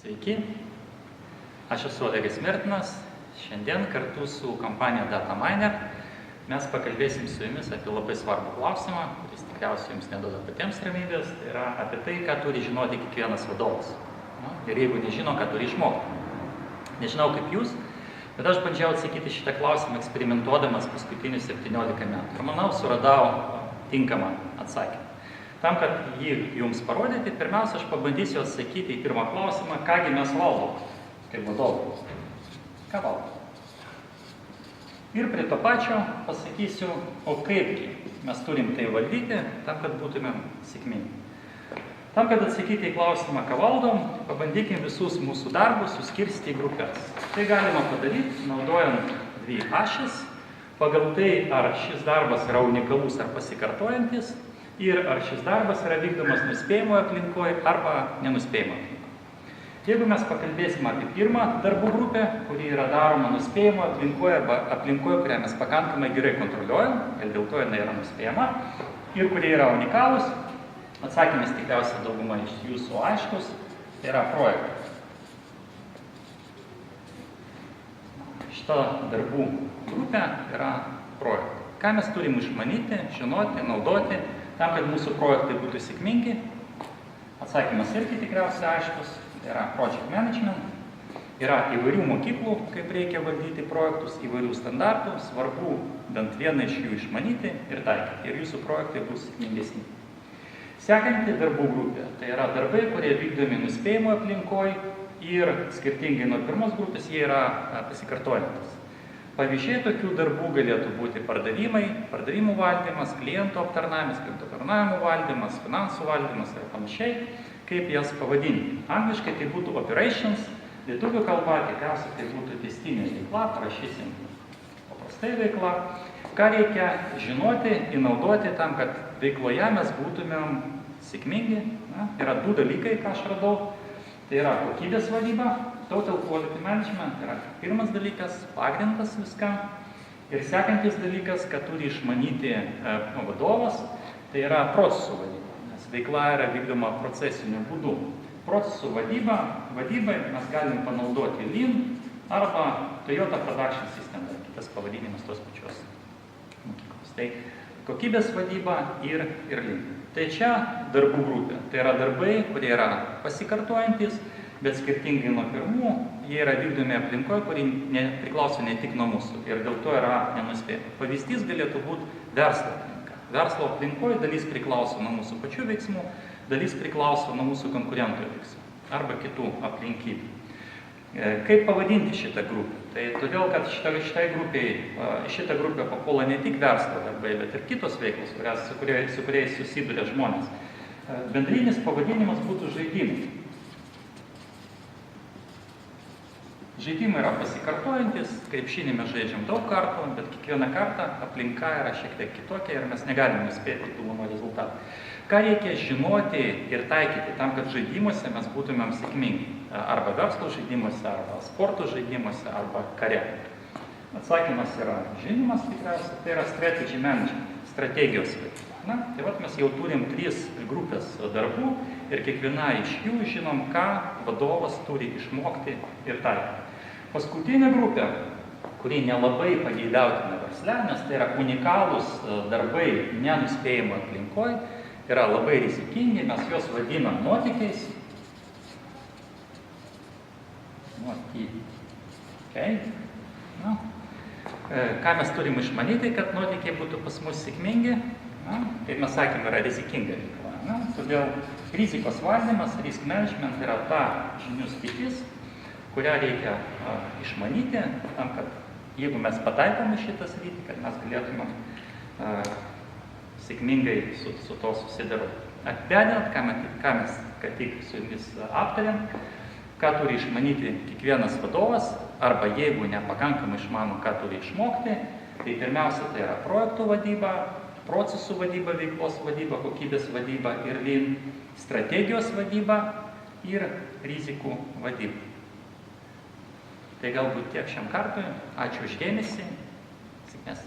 Sveiki, aš esu Olegas Mirtinas. Šiandien kartu su kompanija Dataminer mes pakalbėsim su jumis apie labai svarbų klausimą, kuris tikriausiai jums neduoda patiems ramybės, tai yra apie tai, ką turi žinoti kiekvienas vadovas. Ir jeigu nežino, ką turi išmokti. Nežinau kaip jūs, bet aš bandžiau atsakyti šitą klausimą eksperimentuodamas paskutinius 17 metų. Ir manau, suradau tinkamą atsakymą. Tam, kad jį jums parodyti, pirmiausia, aš pabandysiu atsakyti į pirmą klausimą, kągi mes valdom kaip vadovai. Ką valdom? Ir prie to pačio pasakysiu, o kaipgi mes turim tai valdyti, tam, kad būtumėm sėkmingi. Tam, kad atsakyti į klausimą, ką valdom, pabandykim visus mūsų darbus suskirstyti į grupės. Tai galima padaryti, naudojant dvi ašis, pagal tai, ar šis darbas yra unikalus ar pasikartojantis, ir ar šis darbas yra vykdomas nuspėjamoje aplinkoje arba nenuspėjamoje aplinkoje. Jeigu mes pakalbėsime apie pirmą darbų grupę, kuri yra daroma nuspėjamoje aplinkoje arba aplinkoje, kurią mes pakankamai gerai kontroliuojam, ir dėl to jinai yra nuspėjama, ir kurie yra unikalūs, atsakymas tikriausiai dauguma iš jūsų aiškus, tai yra projektas. Šita darbų grupė yra projektai. Ką mes turim išmanyti, žinoti, naudoti, tam, kad mūsų projektai būtų sėkmingi? Atsakymas irgi tikriausiai aiškus, tai yra project management. Yra įvairių mokyklų, kaip reikia valdyti projektus, įvairių standartų, svarbu bent vieną iš jų išmanyti ir taikyti, ir jūsų projektai bus sėkmingesni. Sekanti darbų grupė, tai yra darbai, kurie vykdomi nuspėjimo aplinkoje ir skirtingai nuo pirmos grupės, jie yra pasikartojantis. Pavyzdžiai tokių darbų galėtų būti pardavimai, pardavimų valdymas, klientų aptarnavimas, klientų aptarnavimo valdymas, finansų valdymas ir panašiai, kaip jas pavadinti. Angliškai tai būtų operations, lietuvių kalba tikriausiai tai būtų tęstinė veikla, parašysim paprastai veikla. Ką reikia žinoti ir naudoti tam, kad veikloje mes būtumėm sėkmingi. Yra du dalykai, ką aš radau. Tai yra kokybės vadyba, total quality management, tai yra pirmas dalykas, pagrindas viskam. Ir sekantis dalykas, kad turi išmanyti vadovas, tai yra procesų vadyba, nes veikla yra vykdoma procesiniu būdu. Procesų vadybai mes galim panaudoti Lean arba Toyota Production System, kitas pavadinimas tos pačios mokyklos. Tai kokybės vadyba ir Lean. Tai čia darbų grupė. Tai yra darbai, kurie yra pasikartojantis, bet skirtingai nuo pirmų, jie yra vykdomi aplinkoje, kuri priklauso ne tik nuo mūsų ir dėl to yra nenuspėjama. Pavyzdys galėtų būti verslo aplinka. Verslo aplinkoje dalis priklauso nuo mūsų pačių veiksmų, dalis priklauso nuo mūsų konkurentų veiksmų arba kitų aplinkybių. Kaip pavadinti šitą grupę? Tai todėl, kad šitą grupę papuola ne tik verslo darbai, bet ir kitos veiklos, su kuriais susiduria žmonės. Bendrinis pavadinimas būtų žaidimai. Žaidimai yra pasikartojantis, krepšinį mes žaidžiam daug kartų, bet kiekvieną kartą aplinka yra šiek tiek kitokia ir mes negalim nuspėti tų mano rezultatų. Ką reikia žinoti ir taikyti tam, kad žaidimuose mes būtumėm sėkmingi? Arba verslo žaidimuose, arba sporto žaidimuose, arba kare. Atsakymas yra žinimas tikriausiai, tai yra strategy management, strategijos veikla. Tai vat mes jau turim 3 grupės darbų ir kiekviena iš jų žinom, ką vadovas turi išmokti ir taikyti. Paskutinė grupė, kuri nelabai pageidautina versle, nes tai yra unikalūs darbai nenuspėjimo aplinkoje, yra labai rizikingi, mes juos vadinam nuotykiais. Okay. Ką mes turim išmanyti, kad nuotykiai būtų pas mus sėkmingi? Kaip mes sakėm, yra rizikinga veikla. Todėl rizikos valdymas, risk management yra ta žinių sritis, kurią reikia išmanyti, tam, kad jeigu mes pataikom į šitą sritį, kad mes galėtume sėkmingai su to susidaroti. Apibendrinant, ką mes ką tik su jumis aptarėm, ką turi išmanyti kiekvienas vadovas, arba jeigu nepakankamai išmano, ką turi išmokti, tai pirmiausia tai yra projektų vadyba, procesų vadyba, veiklos vadyba, kokybės vadyba ir Lean, strategijos vadyba ir rizikų vadyba. Tai galbūt tiek šiam kartui. Ačiū už dėmesį. Sėkmės.